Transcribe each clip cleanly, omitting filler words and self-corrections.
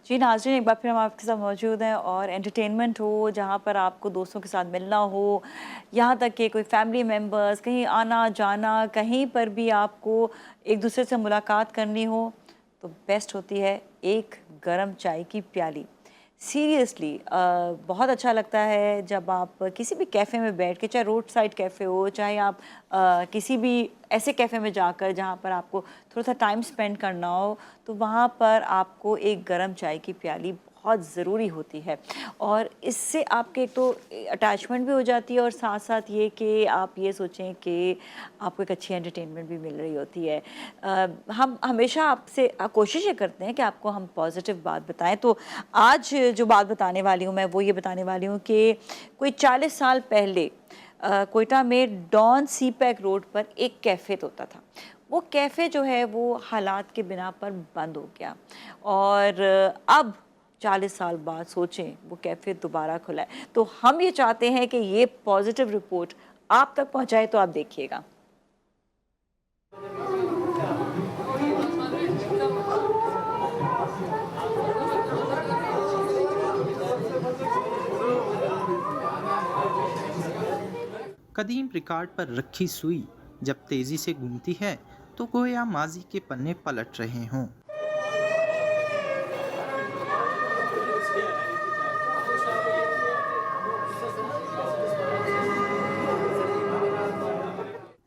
जी नाज़रीन, एक बार फिर हम आपके साथ मौजूद हैं और एंटरटेनमेंट हो, जहाँ पर आपको दोस्तों के साथ मिलना हो, यहाँ तक कि कोई फैमिली मेम्बर्स, कहीं आना जाना, कहीं पर भी आपको एक दूसरे से मुलाकात करनी हो, तो बेस्ट होती है एक गरम चाय की प्याली। सीरियसली बहुत अच्छा लगता है जब आप किसी भी कैफ़े में बैठ के, चाहे रोड साइड कैफ़े हो, चाहे आप किसी भी ऐसे कैफ़े में जाकर जहाँ पर आपको थोड़ा सा टाइम स्पेंड करना हो, तो वहाँ पर आपको एक गरम चाय की प्याली बहुत ज़रूरी होती है। और इससे आपके एक तो अटैचमेंट भी हो जाती है और साथ साथ ये कि आप ये सोचें कि आपको एक अच्छी एंटरटेनमेंट भी मिल रही होती है। हम हमेशा आपसे कोशिश ये करते हैं कि आपको हम पॉजिटिव बात बताएं। तो आज जो बात बताने वाली हूँ मैं, वो ये बताने वाली हूँ कि कोई 40 साल पहले कोयटा में डॉन सी पैक रोड पर एक कैफ़े होता था। वो कैफ़े जो है वो हालात के बिना पर बंद हो गया और अब 40 साल बाद सोचें वो कैफ़े दोबारा खुला है। तो हम ये चाहते हैं कि ये पॉजिटिव रिपोर्ट आप तक पहुंचाए, तो आप देखिएगा। कदीम रिकॉर्ड पर रखी सुई जब तेजी से घूमती है तो गोया माजी के पन्ने पलट रहे हों।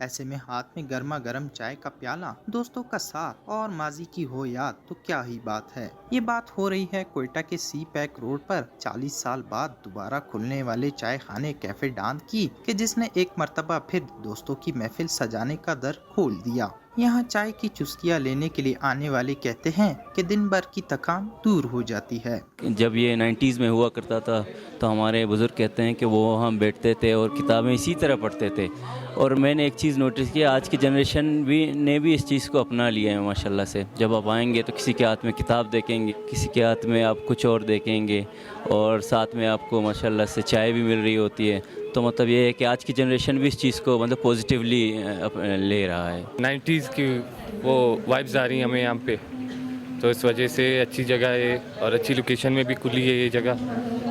ऐसे में हाथ में गर्मा गर्म चाय का प्याला, दोस्तों का साथ और माजी की हो याद, तो क्या ही बात है। ये बात हो रही है कोयटा के सी पैक रोड पर 40 साल बाद दोबारा खुलने वाले चाय खाने कैफे डांद की, कि जिसने एक मर्तबा फिर दोस्तों की महफिल सजाने का दर खोल दिया। यहाँ चाय की चुस्कियाँ लेने के लिए आने वाले कहते हैं कि दिन भर की थकान दूर हो जाती है। जब ये 90s में हुआ करता था तो हमारे बुज़ुर्ग कहते हैं कि वो हम बैठते थे और किताबें इसी तरह पढ़ते थे। और मैंने एक चीज़ नोटिस की, आज की जनरेशन ने भी इस चीज़ को अपना लिया है माशाल्लाह से। जब आप आएंगे तो किसी के हाथ में किताब देखेंगे, किसी के हाथ में आप कुछ और देखेंगे और साथ में आपको माशाल्लाह से चाय भी मिल रही होती है। तो मतलब ये है कि आज की जनरेशन भी इस चीज़ को मतलब पॉजिटिवली ले रहा है। 90s की वो वाइब्स आ रही हैं हमें यहाँ पे, तो इस वजह से अच्छी जगह है और अच्छी लोकेशन में भी खुली है ये जगह,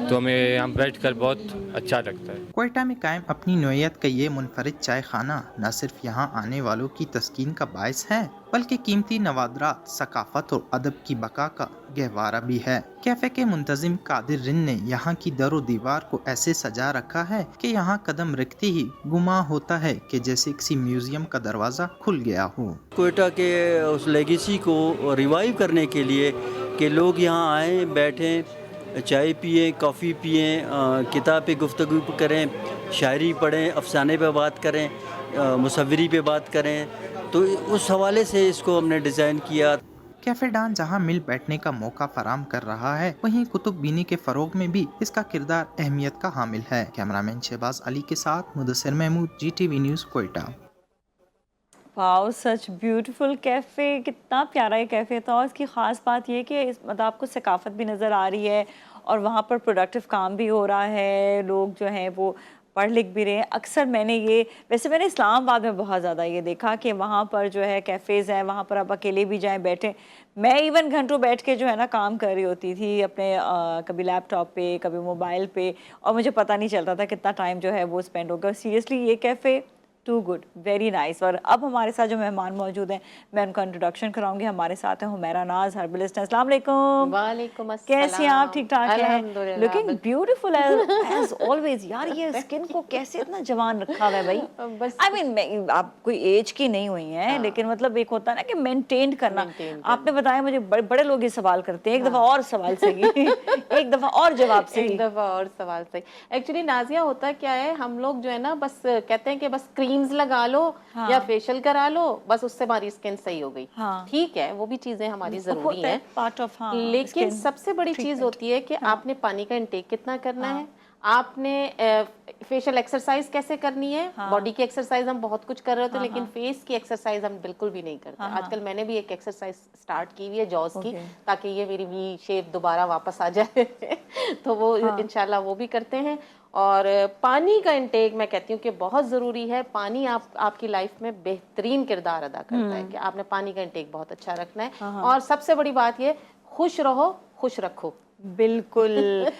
तो हमें यहाँ बैठकर बहुत अच्छा लगता है। कोयटा में कायम अपनी नोयत का ये मुनफरिद चाय खाना न सिर्फ यहाँ आने वालों की तस्कीन का बायस है, बल्कि कीमती नवादरात, सकाफत और अदब की बका का गहवारा भी है। कैफे के मुंतजिम कादिर रिन ने यहाँ की दरो दीवार को ऐसे सजा रखा है कि यहाँ कदम रखते ही गुमा होता है कि जैसे किसी म्यूजियम का दरवाजा खुल गया हो। कोयटा के उस लेगेसी को रिवाइव करने के लिए कि लोग यहाँ आएँ, बैठें, चाय पिएं, कॉफ़ी पिएं, किताब पे गुफ्तगू करें, शायरी पढ़ें, अफसाने पे बात करें, मुसव्वरी पे बात करें, तो उस हवाले से इसको हमने डिज़ाइन किया। कैफे डान जहां मिल बैठने का मौका फराम कर रहा है, वहीं कुतुब बीनी के फरोग में भी इसका किरदार अहमियत का हामिल है। कैमरामैन शहबाज अली के साथ Mudassir Mahmood, GTV news, Quetta. Wow, such beautiful cafe, कितना प्यारा ये कैफ़े था। और इसकी ख़ास बात ये कि मतलब आपको सकाफ़त भी नज़र आ रही है और वहाँ पर प्रोडक्टिव काम भी हो रहा है, लोग जो हैं वो पढ़ लिख भी रहे हैं। अक्सर मैंने इस्लामाबाद में बहुत ज़्यादा ये देखा कि वहाँ पर जो है कैफ़ेज़ हैं, वहाँ पर आप अकेले भी जाएँ बैठें। मैं इवन घंटों बैठ के जो है ना काम कर रही होती थी अपने कभी लैपटॉप पे, कभी मोबाइल पे, और मुझे पता नहीं चलता था कितना टाइम जो है वो स्पेंड हो गया। सीरियसली ये cafe too good, very nice. और अब हमारे साथ जो मेहमान मौजूद हैं, मैं उनका इंट्रोडक्शन कराऊंगी। हमारे साथ हैं हुमैरा नाज, हर्बलिस्ट। अस्सलाम वालेकुम। वालेकुम अस्सलाम। कैसी हैं आप? ठीक ठाक हैं? Looking beautiful as always. यार ये स्किन को कैसे इतना जवान रखा हुआ है भाई। बस आई मीन आप कोई एज की नहीं हुई हैं, लेकिन मतलब एक होता है ना कि मेंटेन करना। आपने बताया मुझे, बड़े लोग ये सवाल करते हैं, एक दफा और सवाल सही एक दफा और जवाब सही, एक दफा और सवाल सही। एक्चुअली नाजिया, होता क्या है, हम लोग जो है ना बस कहते हैं कि बस क्रीम्स लगा लो या फेशियल करा लो, बस उससे हमारी स्किन सही हो गई। ठीक है, वो भी चीजें हमारी जरूरी है, पार्ट ऑफ। लेकिन सबसे बड़ी चीज होती है कि आपने पानी का इंटेक कितना करना है, आपने फेशियल एक्सरसाइज कैसे करनी है। बॉडी की एक्सरसाइज हम बहुत कुछ कर रहे होते हैं, लेकिन फेस की एक्सरसाइज हम बिल्कुल भी नहीं करते। आजकल मैंने भी एक एक्सरसाइज स्टार्ट की हुई है जॉज की, ताकि ये मेरी वी शेप दोबारा वापस आ जाए तो वो इंशाल्लाह वो भी करते हैं। और पानी का इंटेक मैं कहती हूँ कि बहुत ज़रूरी है। पानी आपकी लाइफ में बेहतरीन किरदार अदा करता है कि आपने पानी का इंटेक बहुत अच्छा रखना है। और सबसे बड़ी बात ये, खुश रहो, खुश रखो। बिल्कुल।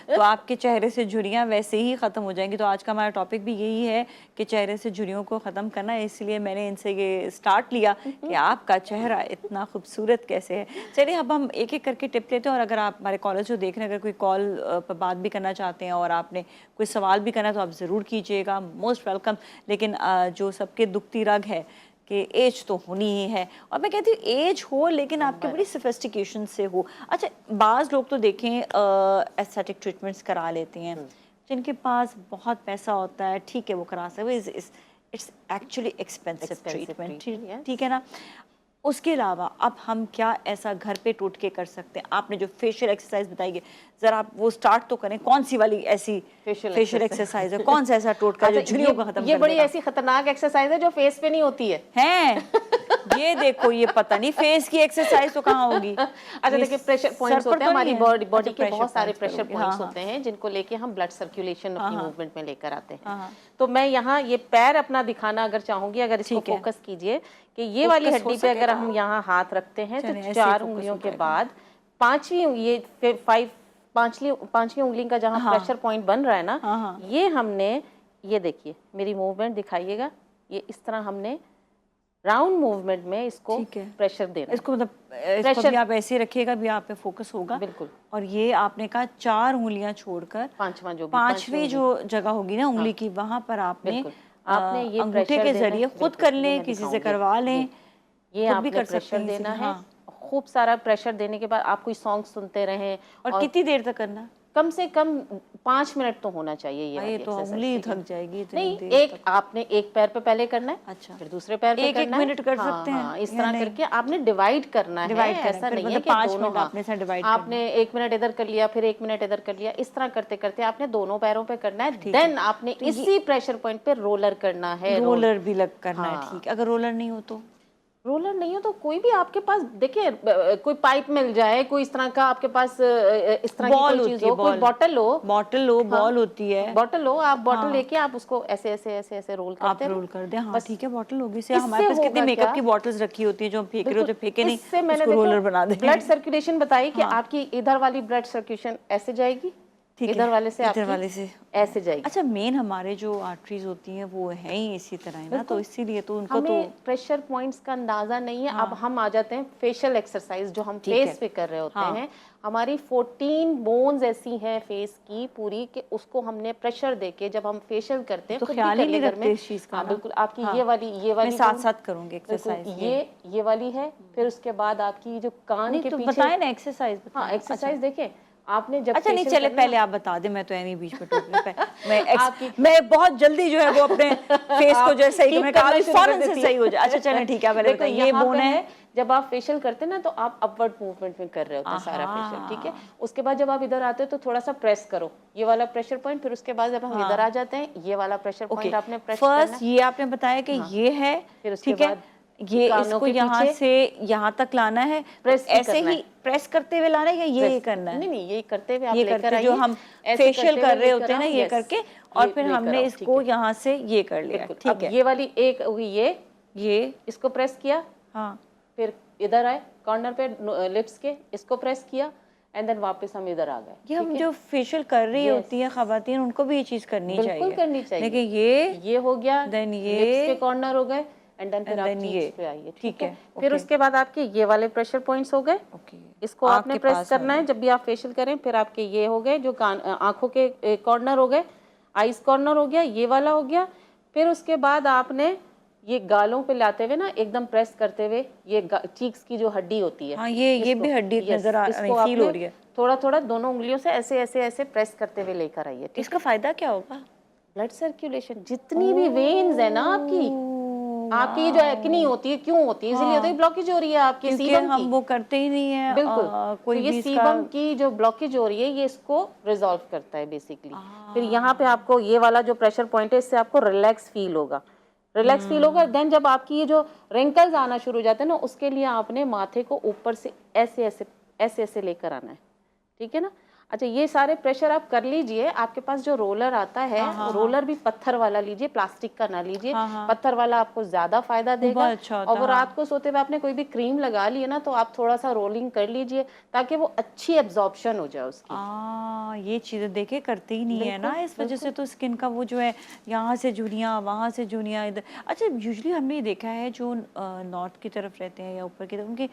तो आपके चेहरे से झुर्रियाँ वैसे ही ख़त्म हो जाएंगी। तो आज का हमारा टॉपिक भी यही है कि चेहरे से झुर्रियों को ख़त्म करना है, इसलिए मैंने इनसे ये स्टार्ट लिया कि आपका चेहरा इतना खूबसूरत कैसे है। चलिए अब हम एक एक करके टिप लेते हैं, और अगर आप हमारे कॉलर जो देख रहे हैं, अगर कोई कॉल पर बात भी करना चाहते हैं और आपने कोई सवाल भी करना है तो आप ज़रूर कीजिएगा, मोस्ट वेलकम। लेकिन जो सबके दुखती रग है कि एज तो होनी ही है, और मैं कहती हूँ एज हो लेकिन आपके बड़ी सोफिस्टिकेशन से हो। अच्छा, बाज़ लोग तो देखें एस्थेटिक ट्रीटमेंट्स करा लेते हैं, जिनके पास बहुत पैसा होता है, ठीक है वो करा सकते, इट्स एक्चुअली एक्सपेंसिव ट्रीटमेंट, ठीक है ना। उसके अलावा अब हम क्या ऐसा घर पे टोटके कर सकते हैं? आपने जो फेशियल एक्सरसाइज बताई है, जरा आप वो स्टार्ट तो करें, कौन सी वाली ऐसी फेशियल एक्सरसाइज है, कौन सा ऐसा टोटका जो झुर्रियों को खत्म ये कर बड़ी देगा? ऐसी खतरनाक एक्सरसाइज है जो फेस पे नहीं होती है। ये देखो, ये पता नहीं फेस की एक्सरसाइज तो कहाँ होगी। अच्छा देखिए, प्रेशर पॉइंट्स होते हैं हमारी बॉडी के, बहुत सारे प्रेशर पॉइंट्स हाँ, होते हैं जिनको लेके हम ब्लड सर्कुलेशन अपनी मूवमेंट में लेकर आते हैं। हाँ। तो मैं यहाँ ये पैर अपना दिखाना अगर चाहूंगी, अगर इसको ठीक है। फोकस कीजिए कि ये वाली फोकस हो हड्डी पे अगर सकेगा? हम यहाँ हाथ रखते हैं चलिए, तो ऐसे 4 फोकस उंगलियों हो के जाएगा। बाद पांचवी ये पांचवी उंगली का जहाँ प्रेशर पॉइंट बन रहा है ना, ये हमने, ये देखिए मेरी मूवमेंट दिखाइएगा, ये इस तरह हमने राउंड मूवमेंट में इसको प्रेशर देना। इसको मतलब इसको भी आप ऐसे रखिएगा, भी आप पे फोकस होगा। बिल्कुल। और ये आपने कहा 4 उंगलियां छोड़कर पांचवी जो जगह होगी ना उंगली की, वहां पर आपने ये अंगूठे के जरिए खुद कर लें, किसी से करवा लें, ये खुद आपने भी कर सकते प्रेशर हैं देना इसे। है। खूब सारा प्रेशर देने के बाद आप कोई सॉन्ग सुनते रहें। और कितनी देर तक करना? कम से कम 5 मिनट तो होना चाहिए ये वाली तो उंगली थक जाएगी इतनी नहीं, देर एक आपने एक पैर पे पहले करना है, अच्छा, फिर दूसरे पैर पे करना है। 1-1 मिनट कर सकते हैं, इस तरह करके आपने डिवाइड करना है। ऐसा नहीं है कि 5 दोनों मिनट आपने ऐसा डिवाइड आपने 1 मिनट इधर कर लिया, फिर 1 मिनट इधर कर लिया, इस तरह करते करते आपने दोनों पैरों पे करना है। देन आपने इसी प्रेशर पॉइंट पे रोलर करना है। रोलर भी लग करना है, ठीक। अगर रोलर नहीं हो तो? रोलर नहीं हो तो कोई भी आपके पास, देखिए कोई पाइप मिल जाए, कोई इस तरह का आपके पास इस तरह की कोई चीज हो, कोई बॉटल हो, बॉल होती है, बॉटल हो, आप बॉटल लेके आप उसको ऐसे ऐसे ऐसे ऐसे रोल करते हैं, रोल कर दे। हाँ ठीक है, बॉटल होगी से हमारे पास कितने मेकअप की बॉटल्स रखी होती है जो हम फेंक रहे होते, फेंके नहीं, इससे मैंने उसको रोलर बना दे। ब्लड सर्कुलेशन बताई कि आपकी इधर वाली ब्लड सर्कुलेशन ऐसे जाएगी, इधर वाले से ऐसे जाएगी। अच्छा, मेन हमारे जो आर्टरीज होती हैं वो है ही इसी तरह है ना, तो इसीलिए तो उनको तो प्रेशर पॉइंट्स का अंदाजा नहीं है। अब हम आ जाते हैं फेशियल एक्सरसाइज जो हम फेस पे कर रहे होते हैं। हमारी 14 बोन्स ऐसी हैं फेस की पूरी कि उसको हमने प्रेशर देके जब हम फेशियल करते हैं तो ख्याल ही नहीं रखते इस चीज का। बिल्कुल, आपकी ये वाली साथ साथ करूंगी एक्सरसाइज, ये वाली है। फिर उसके बाद आपकी जो कान के पीछे बताए ना एक्सरसाइज। हाँ, एक्सरसाइज देखिए आपने जब अच्छा नहीं, चले पहले आप बता दें, मैं तो एनी बीच में टोकने पे मैं बहुत जल्दी जो है वो अपने फेस को जो है सही मैं कहा फौरन से सही हो जाए। अच्छा चलें ठीक है, पहले बताइए। ये बोन है, जब आप फेशियल करते हैं ना तो आप अपवर्ड मूवमेंट में कर रहे होते हैं सारा फेशियल, ठीक है। उसके बाद जब आप इधर आते हो तो थोड़ा सा प्रेस करो, ये वाला प्रेशर पॉइंट। फिर उसके बाद जब हम इधर आ जाते हैं, ये वाला प्रेशर पॉइंट आपने प्रेस करना है। फर्स्ट ये आपने बताया कि ये है, फिर उसके बाद ये इसको यहाँ से यहाँ तक लाना है, प्रेस ऐसे ही प्रेस करते हुए लाना है या ये करना है? नहीं, ये करते हुए आप ये लेकर करके जो हम फेशियल कर रहे होते हैं ना, ये करके, और फिर हमने इसको यहाँ से ये कर लिया, ठीक है। ये वाली एक हुई, ये इसको प्रेस किया, हाँ, फिर इधर आए कॉर्नर पे लिप्स के, इसको प्रेस किया एंड देन वापस हम इधर आ गए। ये हम जो फेशियल कर रही होती है खवातीन, उनको भी ये चीज करनी चाहिए, बिल्कुल करनी चाहिए। लेकिन ये हो गया, देन ये लिप्स के कॉर्नर हो गए एंड देन फिर आप चीक्स पे आइए, ठीक है। फिर उसके बाद आपके ये वाले प्रेशर पॉइंट्स हो गए, इसको आपने प्रेस करना है जब भी आप फेशियल करें। फिर आपके ये हो गए जो आंखों के कॉर्नर हो गए, आईज कॉर्नर हो गया, ये वाला हो गया। फिर उसके बाद आपने ये गालों पे लाते हुए ना एकदम प्रेस करते हुए, ये चीक्स की जो हड्डी होती है, हाँ, ये भी हड्डी नजर आ रही है, फील हो रही है। थोड़ा थोड़ा दोनों उंगलियों से ऐसे ऐसे ऐसे प्रेस करते हुए लेकर आइए। इसका फायदा क्या होगा? ब्लड सर्कुलेशन, जितनी भी वेन्स है ना आपकी जो एक्नी होती है, क्यों होती है? इसलिए होती है, ब्लॉकेज हो रही है आपकी सीबम की। हम वो करते ही नहीं है, बिल्कुल। कोई तो ये सीबम की जो ब्लॉकेज हो रही है, ये इसको रिजॉल्व करता है बेसिकली। फिर यहाँ पे आपको ये वाला जो प्रेशर पॉइंट है, इससे आपको रिलैक्स फील होगा, देन जब आपकी ये जो रिंकल्स आना शुरू हो जाते हैं ना, उसके लिए आपने माथे को ऊपर से ऐसे ऐसे ऐसे ऐसे लेकर आना है, ठीक है ना। अच्छा, ये सारे प्रेशर आप कर लीजिए। आपके पास जो रोलर आता है, रोलर भी पत्थर वाला लीजिए, प्लास्टिक का ना लीजिए। पत्थर वाला आपको ज्यादा फायदा देगा। बहुत अच्छा होता और वो है, रात को सोते हुए आपने कोई भी क्रीम लगा ली है ना, तो आप थोड़ा सा रोलिंग कर लीजिए ताकि वो अच्छी एब्जॉर्प्शन हो जाए उसकी। ये चीज़ें देखे करते ही नहीं है ना, इस वजह से तो स्किन का वो जो है, यहाँ से झुर्रियाँ, वहाँ से झुर्रियाँ, इधर। अच्छा, यूजुअली हमने ये देखा है जो नॉर्थ की तरफ रहते हैं या ऊपर की तरफ, उनकी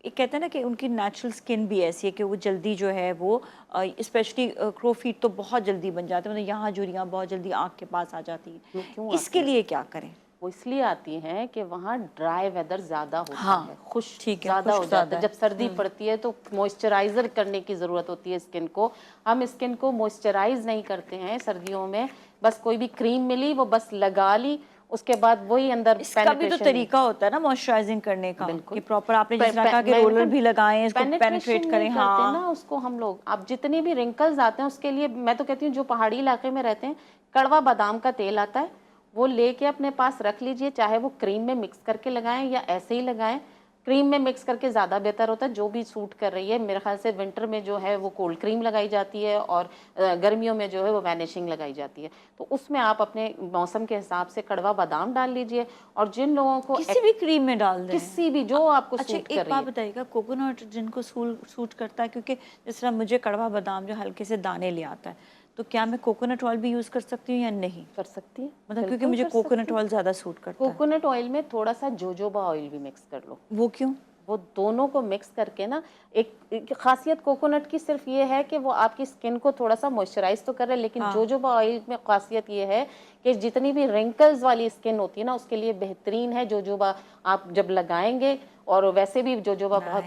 एक कहते हैं ना कि उनकी नेचुरल स्किन भी ऐसी है कि वो जल्दी जो है वो स्पेशली क्रो फीट तो बहुत जल्दी बन जाते हैं, मतलब यहाँ झुर्रियाँ बहुत जल्दी आँख के पास आ जाती है। क्यों इसके लिए क्या करें? वो इसलिए आती हैं कि वहाँ ड्राई वेदर ज्यादा होता हाँ, है, खुश ठीक है, ज्यादा खुश्क हो जाता ज़्यादा है। है। जब सर्दी पड़ती है तो मॉइस्चराइजर करने की जरूरत होती है स्किन को। हम स्किन को मॉइस्चराइज नहीं करते हैं सर्दियों में, बस कोई भी क्रीम मिली वो बस लगा ली, उसके बाद वही अंदर इसका भी तो penetration तरीका होता है ना मॉइस्चराइजिंग करने का, बिल्कुल। कि प्रॉपर आपने जिस तरह कहा कि रोलर भी लगाएं, इसको पेनिट्रेट करें। हाँ ना, उसको हम लोग, आप जितने भी रिंकल्स आते हैं उसके लिए मैं तो कहती हूँ जो पहाड़ी इलाके में रहते हैं, कड़वा बादाम का तेल आता है, वो लेके अपने पास रख लीजिए। चाहे वो क्रीम में मिक्स करके लगाएं या ऐसे ही लगाएं, क्रीम में मिक्स करके ज़्यादा बेहतर होता है, जो भी सूट कर रही है। मेरे ख्याल से विंटर में जो है वो कोल्ड क्रीम लगाई जाती है और गर्मियों में जो है वो वैनिशिंग लगाई जाती है। तो उसमें आप अपने मौसम के हिसाब से कड़वा बादाम डाल लीजिए। और जिन लोगों को किसी भी क्रीम में डाल दें, किसी भी जो आपको अच्छा, सूट कर एक रही बात है। बताइएगा, कोकोनट जिनको सूट करता है, क्योंकि जिस तरह मुझे कड़वा बादाम जो हल्के से दाने ले आता है, तो क्या मैं कोकोनट ऑयल भी यूज़ कर सकती हूँ या नहीं? कर सकती है, मतलब क्योंकि बिल्कुल मुझे कर कोकोनट सकती है। ऑयल ज़्यादा सूट करता है। कोकोनट ऑयल में थोड़ा सा जोजोबा ऑयल भी मिक्स कर लो। वो क्यों? वो दोनों को मिक्स करके ना, एक खासियत कोकोनट की सिर्फ ये है कि वो आपकी स्किन को थोड़ा सा मॉइस्चराइज तो कर रहा है, लेकिन जोजोबा ऑयल में खासियत ये है कि जितनी भी रिंकल्स वाली स्किन होती है ना, उसके लिए बेहतरीन है जोजोबा। आप जब लगाएंगे, और वैसे भी जोजोबा बहुत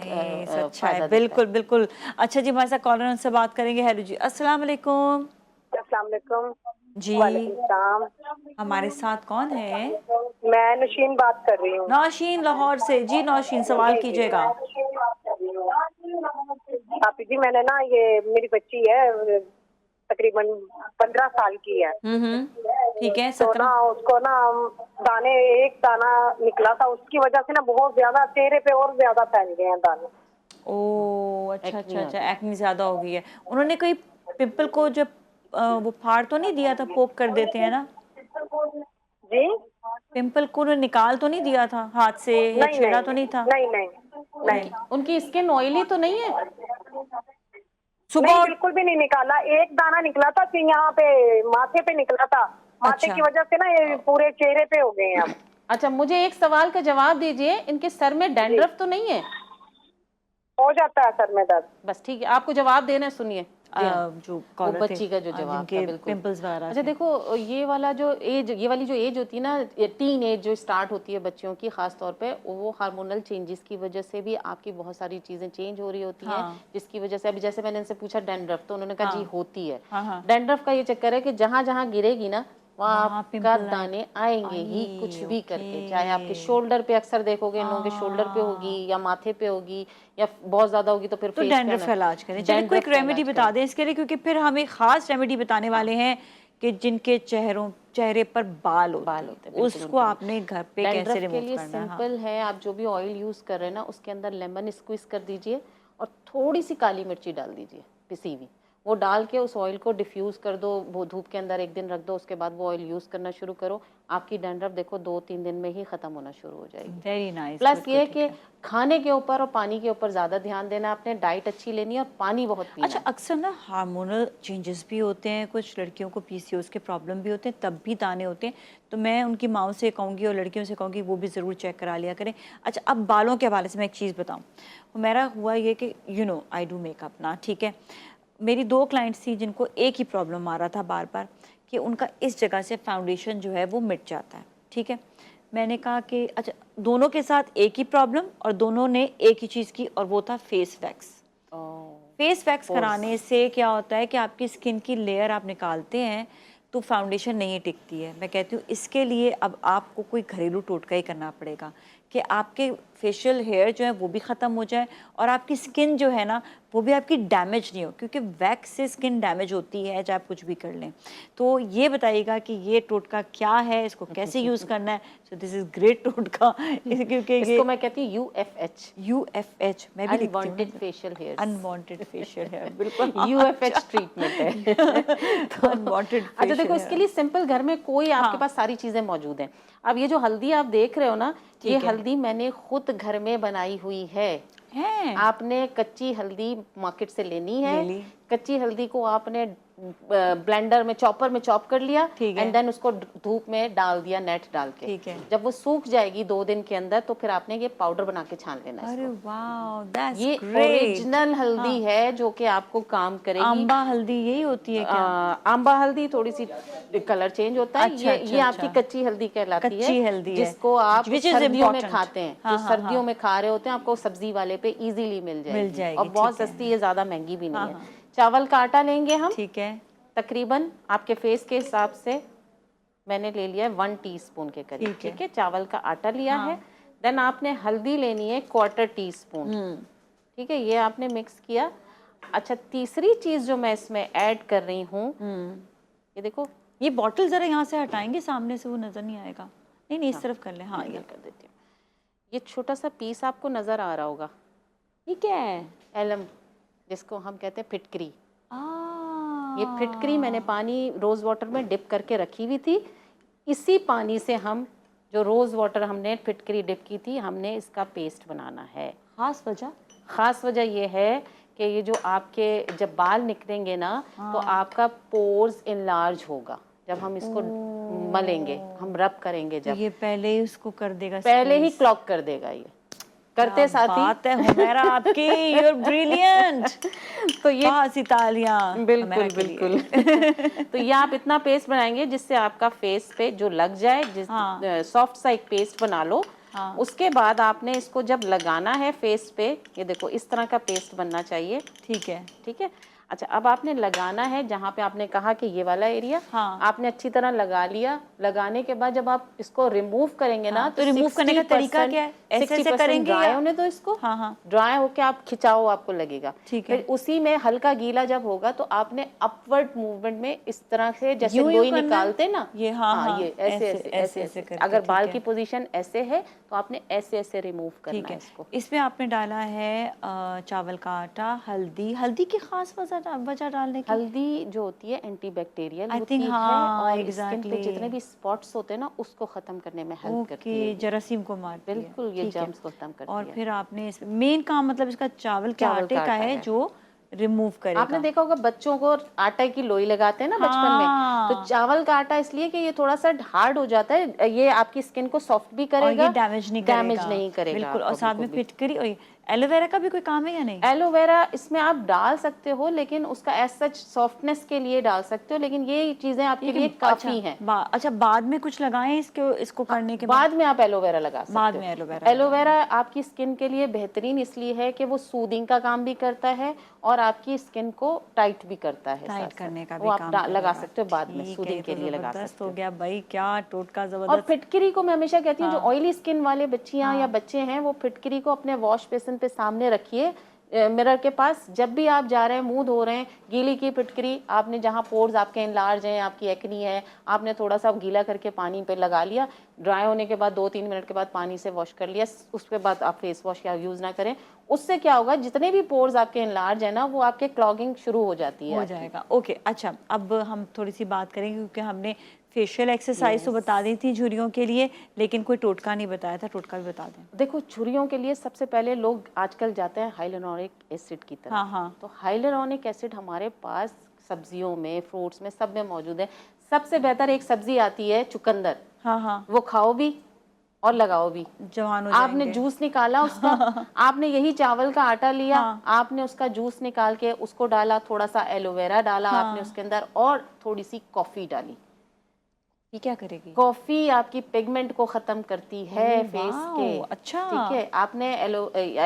अच्छा है, बिल्कुल बिल्कुल। अच्छा जी, हमारे साथ कॉलर उनसे बात करेंगे। हेलो जी, अस्सलाम वालेकुम। अस्सलाम वालेकुम। जी, वालेकुम सलाम। हमारे साथ कौन है? मैं नौशीन बात कर रही हूँ। नौशीन लाहौर से। जी नौशीन, सवाल कीजिएगा। आप जी, मैंने ना, ये मेरी बच्ची है तकरीबन 15 साल की है। ठीक है, तो 17। ना उसको ना दाने, एक दाना निकला था, उसकी वजह से ना बहुत ज्यादा चेहरे पे और ज्यादा फैल गए हैं दाने। ओह, अच्छा अच्छा अच्छा, एक्ने ज़्यादा हो गई है। उन्होंने कोई पिंपल को जब वो फाड़ तो नहीं दिया था, पोक कर देते हैं ना, जी पिंपल को उन्होंने निकाल तो नहीं दिया था हाथ से, या नहीं छेड़ा नहीं तो नहीं था? नहीं नहीं नहीं उनकी स्किन ऑयली तो नहीं है? सुबह नहीं, बिल्कुल भी नहीं निकाला। एक दाना निकला था कि यहाँ पे माथे पे निकला था। माथे अच्छा। की वजह से ना ये पूरे चेहरे पे हो गए हैं अब। अच्छा, मुझे एक सवाल का जवाब दीजिए, इनके सर में डैंड्रफ तो नहीं है? हो जाता है सर में दर्द। बस ठीक है, आपको जवाब देना है, सुनिए। जो वो कॉलर बच्ची थे, का जो जवाब था, बिल्कुल। पिंपल्स वगैरह अच्छा थे। देखो, ये वाला जो एज, ये वाली जो एज होती है ना, टीन एज जो स्टार्ट होती है बच्चियों की, खास तौर पे वो हार्मोनल चेंजेस की वजह से भी आपकी बहुत सारी चीजें चेंज हो रही होती हैं, जिसकी वजह से, अभी जैसे मैंने इनसे पूछा डैंड्रफ, तो उन्होंने कहा जी होती है। डैंड्रफ का ये चक्कर है कि जहाँ जहाँ गिरेगी ना, वहाँ आपका दाने आएंगे ही, कुछ भी करके। चाहे आपके शोल्डर पे, अक्सर देखोगे इन लोगों के शोल्डर पे होगी, या माथे पे होगी, या बहुत ज्यादा होगी तो फिर तो डैंड्रफ का इलाज करें। चलिए, कोई रेमेडी बता दें इसके लिए, क्योंकि फिर हम एक खास रेमेडी बताने वाले हैं कि जिनके चेहरे पर बाल होते हैं, उसको आपने घर पे कैसे रिमूव करना है। सिंपल है, आप जो भी ऑयल यूज कर रहे हैं ना, उसके अंदर लेमन स्क्वीज कर दीजिए और थोड़ी सी काली मिर्ची डाल दीजिए पिसी हुई। वो डाल के उस ऑयल को डिफ्यूज कर दो, वो धूप के अंदर एक दिन रख दो, उसके बाद वो ऑयल यूज करना शुरू करो। आपकी डैंड्रफ देखो 2-3 दिन में ही खत्म होना शुरू हो जाएगी। Very nice. प्लस ये कि खाने के ऊपर और पानी के ऊपर ज्यादा ध्यान देना, आपने डाइट अच्छी लेनी है और पानी बहुत पीना। अच्छा, अक्सर ना हार्मोनल चेंजेस भी होते हैं, कुछ लड़कियों को पीसीओएस के प्रॉब्लम भी होते हैं, तब भी दाने होते हैं। तो मैं उनकी माओ से कहूँगी और लड़कियों से कहूँगी वो भी ज़रूर चेक करा लिया करें। अच्छा, अब बालों के हवाले से मैं एक चीज़ बताऊँ। मेरा हुआ ये कि आई डू मेकअप ना, ठीक है। मेरी 2 क्लाइंट्स थी जिनको एक ही प्रॉब्लम आ रहा था बार बार, कि उनका इस जगह से फाउंडेशन जो है वो मिट जाता है, ठीक है। मैंने कहा कि अच्छा, दोनों के साथ एक ही प्रॉब्लम और दोनों ने एक ही चीज़ की, और वो था फेस वैक्स। फेस वैक्स कराने से क्या होता है कि आपकी स्किन की लेयर आप निकालते हैं तो फाउंडेशन नहीं टिकती है। मैं कहती हूँ इसके लिए अब आपको कोई घरेलू टोटका ही करना पड़ेगा कि आपके फेशियल हेयर जो है वो भी ख़त्म हो जाए और आपकी स्किन जो है ना वो भी आपकी डैमेज नहीं हो, क्योंकि वैक्स से स्किन डैमेज होती है चाहे आप कुछ भी कर लें। तो ये बताइएगा कि ये टोटका क्या है, इसको कैसे यूज़ करना है। सो दिस इज़ ग्रेट टोटका क्योंकि ये इसको मैं कहती हूँ UFH मैं भी लिखती हूँ, unwanted facial hair, unwanted facial hair, बिल्कुल UFH ट्रीटमेंट है। तो अनवांटेड अच्छा देखो, इसके लिए सिंपल घर में कोई आपके पास सारी चीजें मौजूद हैं। अब ये जो हल्दी आप देख रहे हो ना, ये हल्दी मैंने खुद घर में बनाई हुई है। आपने कच्ची हल्दी मार्केट से लेनी है, कच्ची हल्दी को आपने ब्लेंडर में चॉपर में चॉप कर लिया एंड देन उसको धूप में डाल दिया, नेट डाल के। ठीक है। जब वो सूख जाएगी 2 दिन के अंदर, तो फिर आपने ये पाउडर बना के छान लेना है। अरे वाओ, दैट्स ये ग्रेट। ओरिजिनल हल्दी है जो कि आपको काम करेगी। आंबा हल्दी यही होती है क्या? आंबा हल्दी थोड़ी सी कलर चेंज होता है। अच्छा, ये आपकी कच्ची हल्दी कहलाती है, कच्ची हल्दी है, जिसको आप which is सर्दियों में important। खाते हैं। जो सर्दियों में खा रहे होते हैं, आपको सब्जी वाले पे इजीली मिल जाएगी और बहुत सस्ती है, ज्यादा महंगी भी नहीं है। चावल का आटा लेंगे हम, ठीक है, तकरीबन आपके फेस के हिसाब से मैंने ले लिया है 1 टीस्पून के करीब। ठीक है, चावल का आटा लिया है। देन आपने हल्दी लेनी है 1/4 टीस्पून। ठीक है, ये आपने मिक्स किया। अच्छा, तीसरी चीज जो मैं इसमें ऐड कर रही हूँ, ये देखो, ये बॉटल जरा यहाँ से हटाएंगे, सामने से वो नजर नहीं आएगा। नहीं इस तरफ कर ले। हाँ, ये कर देती हूँ। ये छोटा सा पीस आपको नजर आ रहा होगा, ठीक है, एलम, जिसको हम कहते हैं फिटकरी। ये फिटकरी मैंने पानी रोज़ वाटर में डिप करके रखी हुई थी। इसी पानी से हम, जो रोज़ वाटर हमने फिटकरी डिप की थी, हमने इसका पेस्ट बनाना है। ख़ास वजह ये है कि ये जो आपके जब बाल निकलेंगे ना, तो आपका पोर्स इनलार्ज होगा जब हम इसको मलेंगे, हम रब करेंगे जब। ये पहले ही उसको कर देगा, पहले ही क्लॉक कर देगा। ये करते साथ ही बात है हुमैरा आपकी, यू आर ब्रिलियंट। तो ये तालियां, बिल्कुल बिल्कुल। तो ये आप इतना पेस्ट बनाएंगे जिससे आपका फेस पे जो लग जाए, सॉफ्ट सा एक पेस्ट बना लो। उसके बाद आपने इसको जब लगाना है फेस पे, ये देखो इस तरह का पेस्ट बनना चाहिए। ठीक है, ठीक है। अच्छा, अब आपने लगाना है जहाँ पे आपने कहा कि ये वाला एरिया, आपने अच्छी तरह लगा लिया। लगाने के बाद जब आप इसको रिमूव करेंगे ना, तो रिमूव करने का तरीका क्या है? ऐसे करेंगे, ड्राई होने दो इसको। ड्राई होके आप खिंचाओ, आपको लगेगा। ठीक है, फिर उसी में हल्का गीला जब होगा तो आपने अपवर्ड मूवमेंट में इस तरह से, जैसे लोई निकालते ना, ये ये ऐसे ऐसे। अगर बाल की पोजीशन ऐसे है तो आपने ऐसे ऐसे रिमूव करना है इसको। इसमें आपने डाला है चावल का आटा, हल्दी की खास वजह डालने की? हल्दी जो होती है एंटीबैक्टीरियल होती है और स्किन पे जितने भी स्पॉट्स होते हैं ना, उसको खत्म करने में हेल्प करती है, जरासीम को मारती है। बिल्कुल, ये जर्म्स को खत्म करती है। और फिर आपने मेन काम मतलब इसका चावल के आटे का है जो रिमूव करेगा। आपने देखा होगा बच्चों को आटे की लोई लगाते हैं ना बचपन में, तो चावल का आटा इसलिए कि ये थोड़ा सा हार्ड हो जाता है, ये आपकी स्किन को सॉफ्ट भी करेगा, ये डैमेज नहीं करेगा। बिल्कुल। और साथ में फिटकरी, एलोवेरा का भी कोई काम है या नहीं? एलोवेरा इसमें आप डाल सकते हो, लेकिन उसका एज सच सॉफ्टनेस के लिए डाल सकते हो, लेकिन ये चीजें आपके लिए काफी हैं। अच्छा, बाद में कुछ लगाएं इसको करने के बाद में आप एलोवेरा लगा सकते हो। बाद में एलोवेरा आपकी स्किन के लिए बेहतरीन इसलिए है कि वो सूदिंग का काम भी करता है और आपकी स्किन को टाइट भी करता है। टाइट करने का भी काम आप लगा सकते हो बाद में, सूदिंग के लिए लगा सकते हो। हो गया भाई, क्या टोटका जबरदस्त। और फिटकरी को मैं हमेशा कहती हूँ, जो ऑयली स्किन वाले बच्चियां या बच्चे हैं, वो फिटकरी को अपने वॉश बेसिन पे सामने रखिए, मिरर के पास। जब भी आप जा रहे हैं, मुंह धो रहे हैं, गीली की फिटकरी आपने, जहाँ पोर्स आपके इनलार्ज हैं, आपकी एक्नी है, आपने थोड़ा सा गीला करके पानी पे लगा लिया। ड्राई होने के बाद 2-3 मिनट के बाद पानी से वॉश कर लिया। उसके बाद आप फेस वॉश या यूज़ ना करें। उससे क्या होगा, जितने भी पोर्स आपके इनलार्ज है ना, वो आपके क्लॉगिंग शुरू हो जाती है, हो जाएगा। ओके, अच्छा, अब हम थोड़ी सी बात करेंगे, क्योंकि हमने फेशियल एक्सरसाइज तो बता दी थी झुर्रियों के लिए, लेकिन कोई टोटका नहीं बताया था। टोटका भी बता दें। देखो, झुर्रियों के लिए सबसे पहले लोग आजकल जाते हैं हाइलुरोनिक एसिड की तरफ। तो हाइलुरोनिक एसिड हमारे पास सब्जियों में, फ्रूट्स में, सब में मौजूद है। सबसे बेहतर एक सब्जी आती है चुकंदर। वो खाओ भी और लगाओ भी, जवान हो आपने जूस निकाला उसका, आपने यही चावल का आटा लिया, आपने उसका जूस निकाल के उसको डाला, थोड़ा सा एलोवेरा डाला आपने उसके अंदर, और थोड़ी सी कॉफी डाली। ये क्या करेगी? कॉफी आपकी पिगमेंट को खत्म करती है फेस के। अच्छा, ठीक है। आपने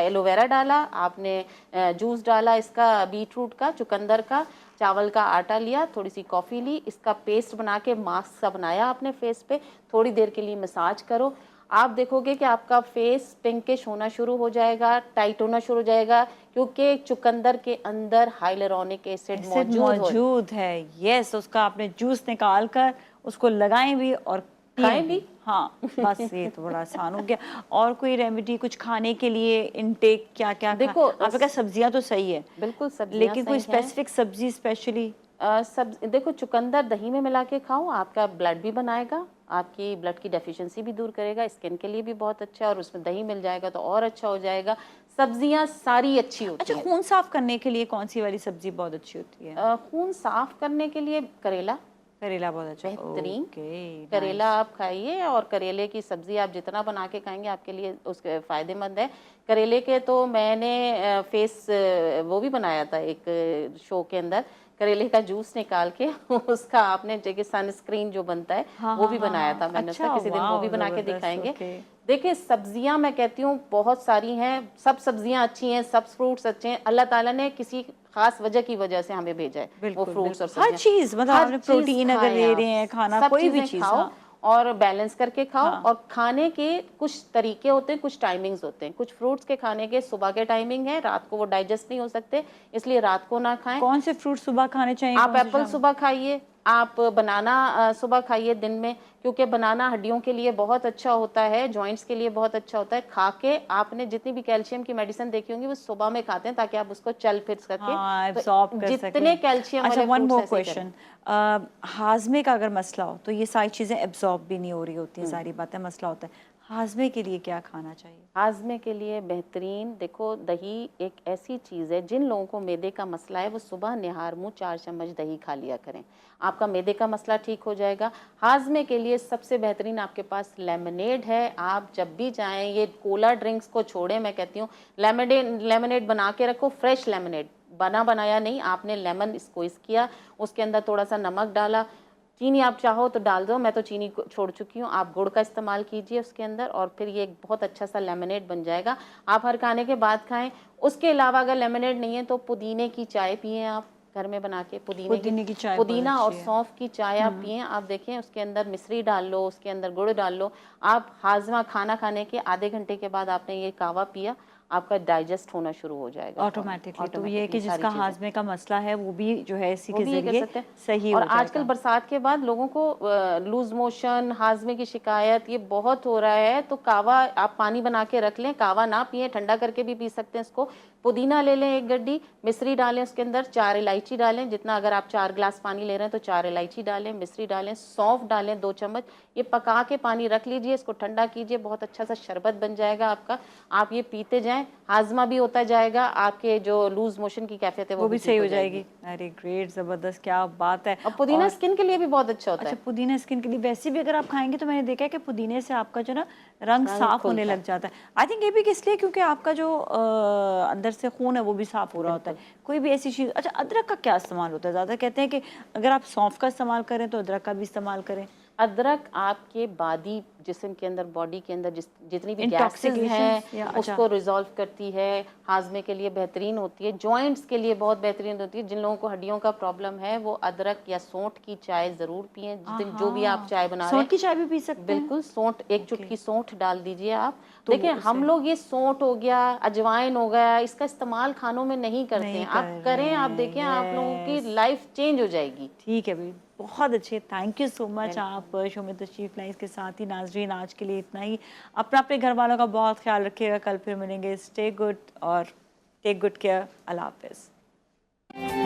एलोवेरा डाला, आपने जूस डाला इसका, बीटरूट का, चुकंदर का, चावल का आटा लिया, थोड़ी सी कॉफी ली, इसका पेस्ट बना के मास्क सा बनाया आपने फेस पे। थोड़ी देर के लिए मसाज करो। आप देखोगे कि आपका फेस पिंकिश होना शुरू हो जाएगा, टाइट होना शुरू हो जाएगा, क्योंकि चुकंदर के अंदर हाइलुरोनिक एसिड एसिड मौजूद मौजूद है। यस, उसका आपने जूस निकाल कर उसको लगाएं भी और खाएं भी। हाँ, बस ये तो बड़ा आसान हो गया। और कोई रेमेडी कुछ खाने के लिए इनटेक क्या क्या देखो, आपने कहा सब्जियां तो सही है, बिल्कुल सब्जियां लेकिन कोई सही हैं। स्पेसिफिक सब्जी स्पेशली? सब देखो, चुकंदर दही में मिला के खाओ, आपका ब्लड भी बनाएगा, आपकी ब्लड की डेफिशिएंसी भी दूर करेगा, स्किन के लिए भी बहुत अच्छा है, और उसमें दही मिल जाएगा तो और अच्छा हो जाएगा। सब्जियां सारी अच्छी होती अच्छा, हैं। खून साफ करने के लिए कौन सी वाली सब्जी बहुत अच्छी होती है? खून साफ करने के लिए करेला करेला बहुत अच्छा। बेहतरीन। ओके, करेला आप खाइए, और करेले की सब्जी आप जितना बना के खाएंगे आपके लिए उसके फ़ायदेमंद है। करेले के तो मैंने फेस वो भी बनाया था एक शो के अंदर, करेले का जूस निकाल के उसका आपने जगह सनस्क्रीन जो बनता है हाँ वो हाँ भी हाँ बनाया हाँ। था मैंने अच्छा, उसका, किसी दिन वो भी वाह, बना के जबरदस्त, दिखाएंगे। ओके। देखिए, सब्जियां मैं कहती हूँ बहुत सारी हैं, सब सब्जियां अच्छी हैं, सब फ्रूट्स अच्छे हैं। अल्लाह ताला ने किसी खास वजह की वजह से हमें भेजा है वो बिल्कुल फ्रूट्स और बिल्कुल, हर सब्जियां। चीज मतलब हर आपने चीज प्रोटीन अगर खाएं ले आप, रहे हैं, खाना सब कोई भी चीजें चीज, खाओ हाँ। और बैलेंस करके खाओ। हाँ। और खाने के कुछ तरीके होते हैं, कुछ टाइमिंग्स होते हैं। कुछ फ्रूट्स के खाने के सुबह के टाइमिंग है, रात को वो डाइजेस्ट नहीं हो सकते, इसलिए रात को ना खाएं। कौन से फ्रूट सुबह खाने चाहिए, आप कौन से एप्पल शाम? सुबह खाइए, आप बनाना सुबह खाइए दिन में, क्योंकि बनाना हड्डियों के लिए बहुत अच्छा होता है, जॉइंट्स के लिए बहुत अच्छा होता है। खा के आपने जितनी भी कैल्शियम की मेडिसिन देखी होंगी वो सुबह में खाते हैं, ताकि आप उसको चल फिर सके, हाँ, तो एब्जॉर्ब कर जितने सकें। कैल्शियम अच्छा, वाले वन फ्रूट्स मोर ऐसे करें। क्वेश्चन, हाजमे का अगर मसला हो तो ये सारी चीज़ें एब्जॉर्ब भी नहीं हो रही होती हैं, सारी बातें, मसला होता है, हाजमे के लिए क्या खाना चाहिए? हाजमे के लिए बेहतरीन, देखो दही एक ऐसी चीज़ है, जिन लोगों को मैदे का मसला है वो सुबह निहार मुँह 4 चम्मच दही खा लिया करें, आपका मैदे का मसला ठीक हो जाएगा। हाजमे के लिए सबसे बेहतरीन आपके पास लेमनेड है। आप जब भी चाहें, ये कोला ड्रिंक्स को छोड़ें, मैं कहती हूँ लेमनेड बना के रखो, फ्रेश लेमनेड, बना बनाया नहीं। आपने लेमन स्क्वीज़ किया, उसके अंदर थोड़ा सा नमक डाला, चीनी आप चाहो तो डाल दो, मैं तो चीनी को छोड़ चुकी हूँ, आप गुड़ का इस्तेमाल कीजिए उसके अंदर, और फिर ये एक बहुत अच्छा सा लेमनेड बन जाएगा। आप हर खाने के बाद खाएं। उसके अलावा अगर लेमनेड नहीं है तो पुदीने की चाय पिएं, आप घर में बना के पुदीने की चाय बहुत पुदीना और अच्छी है। सौंफ की चाय आप पिएं। आप देखें उसके अंदर मिश्री डाल लो, उसके अंदर गुड़ डाल लो। आप हाजमा खाना खाने के आधे घंटे के बाद आपने ये कावा पिया, आपका डाइजेस्ट होना शुरू हो जाएगा ऑटोमेटिकली। तो ये है कि जिसका सारी चीज़ें। हाजमे का मसला है वो भी जो है इसी वो के भी ये कर जरिए सकते हैं। सही और हो आजकल जाएगा। बरसात के बाद लोगों को लूज मोशन, हाजमे की शिकायत ये बहुत हो रहा है, तो कावा आप पानी बना के रख लें, कावा ना पिए, ठंडा करके भी पी सकते हैं इसको। पुदीना ले लें 1 गड्डी, मिश्री डालें उसके अंदर, 4 इलायची डालें, जितना अगर आप 4 गिलास पानी ले रहे हैं तो 4 इलायची डालें, मिश्री डालें, सौंफ डालें 2 चम्मच। ये पका के पानी रख लीजिए, इसको ठंडा कीजिए, बहुत अच्छा सा शरबत बन जाएगा आपका। आप ये पीते जाएं, हाजमा भी होता जाएगा, आपके जो लूज मोशन की कैफियत है वो भी ठीक सही हो जाएगी। अरे ग्रेट, जबरदस्त, क्या बात है। और पुदीना स्किन के लिए भी बहुत अच्छा होता अच्छा, है। पुदीना स्किन के लिए वैसे भी अगर आप खाएंगे तो मैंने देखा है कि पुदीने से आपका जो ना रंग साफ होने खुलता लग जाता है। आई थिंक ये भी इसलिए क्योंकि आपका जो अंदर से खून है वो भी साफ हो रहा होता है। कोई भी ऐसी चीज़। अच्छा, अदरक का क्या इस्तेमाल होता है? ज़्यादा कहते हैं कि अगर आप सौंफ का इस्तेमाल करें तो अदरक का भी इस्तेमाल करें। अदरक आपके बादी जिस्म के अंदर, बॉडी के अंदर जितनी भी गैसेस Intoxications या हैं अच्छा। उसको रिजॉल्व करती है, हाजमे के लिए बेहतरीन होती है, जॉइंट्स के लिए बहुत बेहतरीन होती है। जिन लोगों को हड्डियों का प्रॉब्लम है वो अदरक या सौंठ की चाय ज़रूर पिएं, जो भी आप चाय बना रहे सौंठ हैं। की चाय भी पी सकते हैं? बिल्कुल, सौंठ 1 चुटकी सौंठ डाल दीजिए आप। तो देखिए, हम लोग ये सौंठ हो गया, अजवाइन हो गया, इसका इस्तेमाल खानों में नहीं करते नहीं हैं। कर आप करें, रहे आप हैं, देखें, आप लोगों की yes। लाइफ चेंज हो जाएगी। ठीक है भाई, बहुत अच्छे, थैंक यू सो मच। आप शो में तशरीफ लाई। इसके साथ ही नाजरीन, आज के लिए इतना ही। अपने घर वालों का बहुत ख्याल रखिएगा। कल फिर मिलेंगे। स्टे गुड और टेक गुड केयर। अल्लाह हाफिज़।